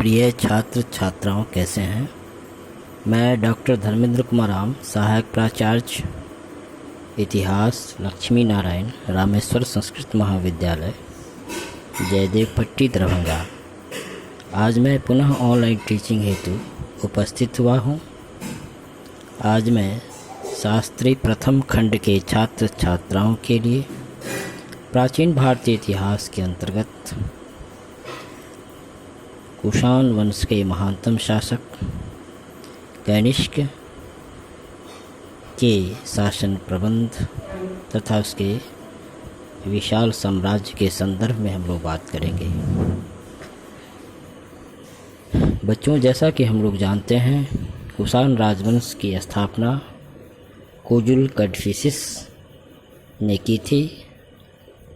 प्रिय छात्र छात्राओं, कैसे हैं। मैं डॉक्टर धर्मेंद्र कुमार राम, सहायक प्राचार्य इतिहास, लक्ष्मी नारायण रामेश्वर संस्कृत महाविद्यालय, जयदेव पट्टी, दरभंगा। आज मैं पुनः ऑनलाइन टीचिंग हेतु उपस्थित हुआ हूँ। आज मैं शास्त्री प्रथम खंड के छात्र छात्राओं के लिए प्राचीन भारतीय इतिहास के अंतर्गत कुषाण वंश के महानतम शासक कनिष्क के शासन प्रबंध तथा उसके विशाल साम्राज्य के संदर्भ में हम लोग बात करेंगे। बच्चों, जैसा कि हम लोग जानते हैं, कुषाण राजवंश की स्थापना कुजुल कड़फिसिस ने की थी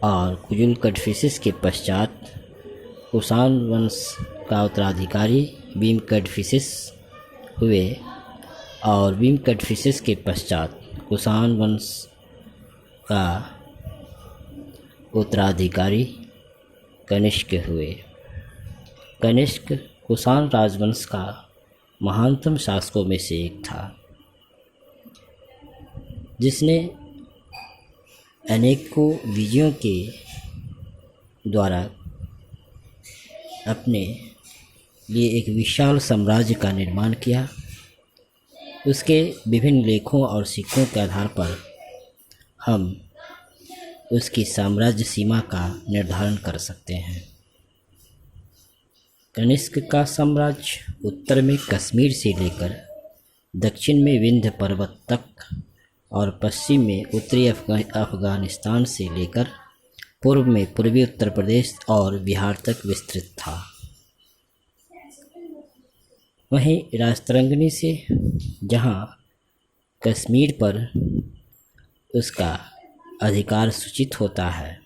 और कुजुल कड़फिसिस के पश्चात कुषाण वंश का उत्तराधिकारी भीम कड़फिसिस हुए और भीम कड़फिसिस के पश्चात कुषाण वंश का उत्तराधिकारी कनिष्क हुए। कनिष्क कुषाण राजवंश का महानतम शासकों में से एक था, जिसने अनेकों विजयों के द्वारा अपने लिए एक विशाल साम्राज्य का निर्माण किया। उसके विभिन्न लेखों और सिक्कों के आधार पर हम उसकी साम्राज्य सीमा का निर्धारण कर सकते हैं। कनिष्क का साम्राज्य उत्तर में कश्मीर से लेकर दक्षिण में विंध्य पर्वत तक और पश्चिम में उत्तरी अफगानिस्तान से लेकर पूर्व में पूर्वी उत्तर प्रदेश और बिहार तक विस्तृत था। वहीं राजतरंगिणी से, जहां कश्मीर पर उसका अधिकार सूचित होता है।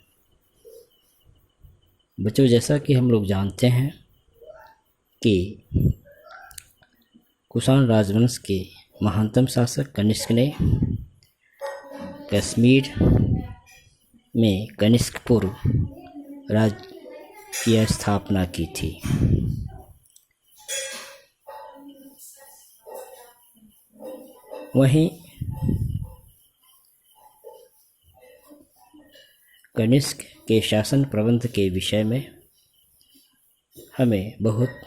बच्चों, जैसा कि हम लोग जानते हैं कि कुषाण राजवंश के महानतम शासक कनिष्क ने कश्मीर में कनिष्कपुर राज्य की स्थापना की थी। वहीं कनिष्क के शासन प्रबंध के विषय में हमें बहुत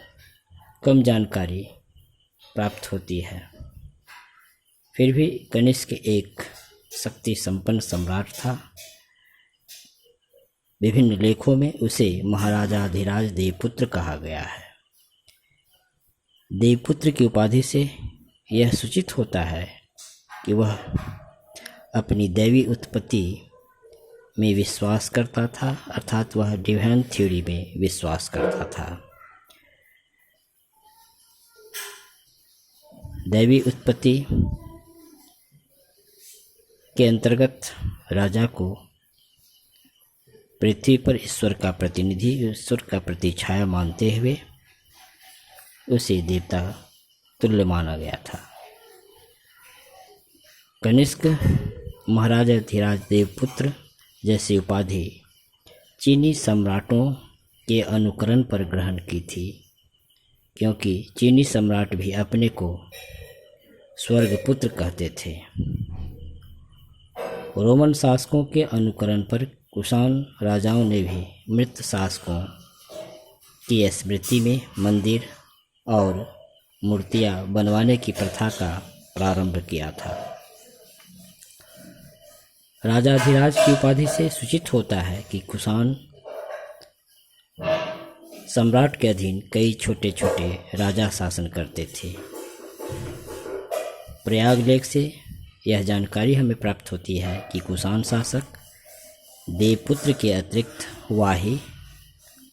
कम जानकारी प्राप्त होती है। फिर भी कनिष्क एक शक्ति संपन्न सम्राट था। विभिन्न लेखों में उसे महाराजाधिराज देवपुत्र कहा गया है। देवपुत्र की उपाधि से यह सूचित होता है कि वह अपनी दैवी उत्पत्ति में विश्वास करता था, अर्थात वह डिवाइन थ्योरी में विश्वास करता था। दैवी उत्पत्ति के अंतर्गत राजा को पृथ्वी पर ईश्वर का प्रतिनिधि, ईश्वर का प्रतिछाया मानते हुए उसे देवता तुल्य माना गया था। कनिष्क महाराजाधिराज देवपुत्र जैसी उपाधि चीनी सम्राटों के अनुकरण पर ग्रहण की थी, क्योंकि चीनी सम्राट भी अपने को स्वर्गपुत्र कहते थे। रोमन शासकों के अनुकरण पर कुषाण राजाओं ने भी मृत शासकों की स्मृति में मंदिर और मूर्तियां बनवाने की प्रथा का प्रारंभ किया था। राजाधिराज की उपाधि से सूचित होता है कि कुषाण सम्राट के अधीन कई छोटे छोटे राजा शासन करते थे। प्रयाग लेख से यह जानकारी हमें प्राप्त होती है कि कुषाण शासक देवपुत्र के अतिरिक्त वाही,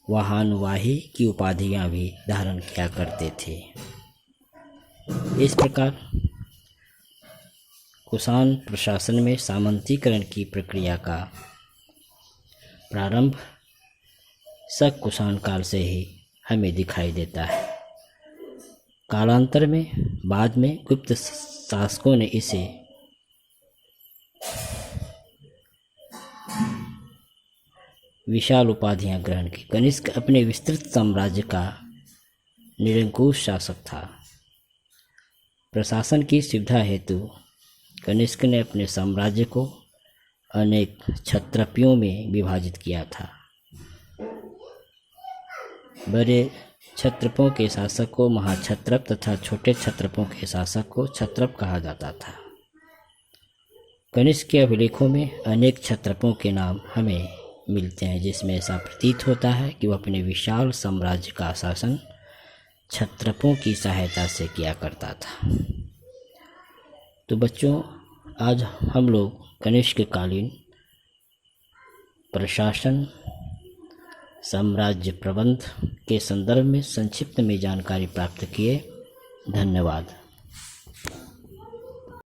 वाहानुवाही की उपाधियां भी धारण किया करते थे। इस प्रकार कुषाण प्रशासन में सामंतीकरण की प्रक्रिया का प्रारंभ शक कुषाण काल से ही हमें दिखाई देता है। कालांतर में बाद में गुप्त शासकों ने इसे विशाल उपाधियां ग्रहण की। कनिष्क अपने विस्तृत साम्राज्य का निरंकुश शासक था। प्रशासन की सुविधा हेतु कनिष्क ने अपने साम्राज्य को अनेक क्षत्रपियों में विभाजित किया था। बड़े क्षत्रपों के शासक को महाक्षत्रप तथा छोटे क्षत्रपों के शासक को क्षत्रप कहा जाता था। कनिष्क के अभिलेखों में अनेक क्षत्रपों के नाम हमें मिलते हैं, जिसमें ऐसा प्रतीत होता है कि वह अपने विशाल साम्राज्य का शासन क्षत्रपों की सहायता से किया करता था। तो बच्चों, आज हम लोग कनिष्क कालीन प्रशासन साम्राज्य प्रबंध के संदर्भ में संक्षिप्त में जानकारी प्राप्त किए। धन्यवाद।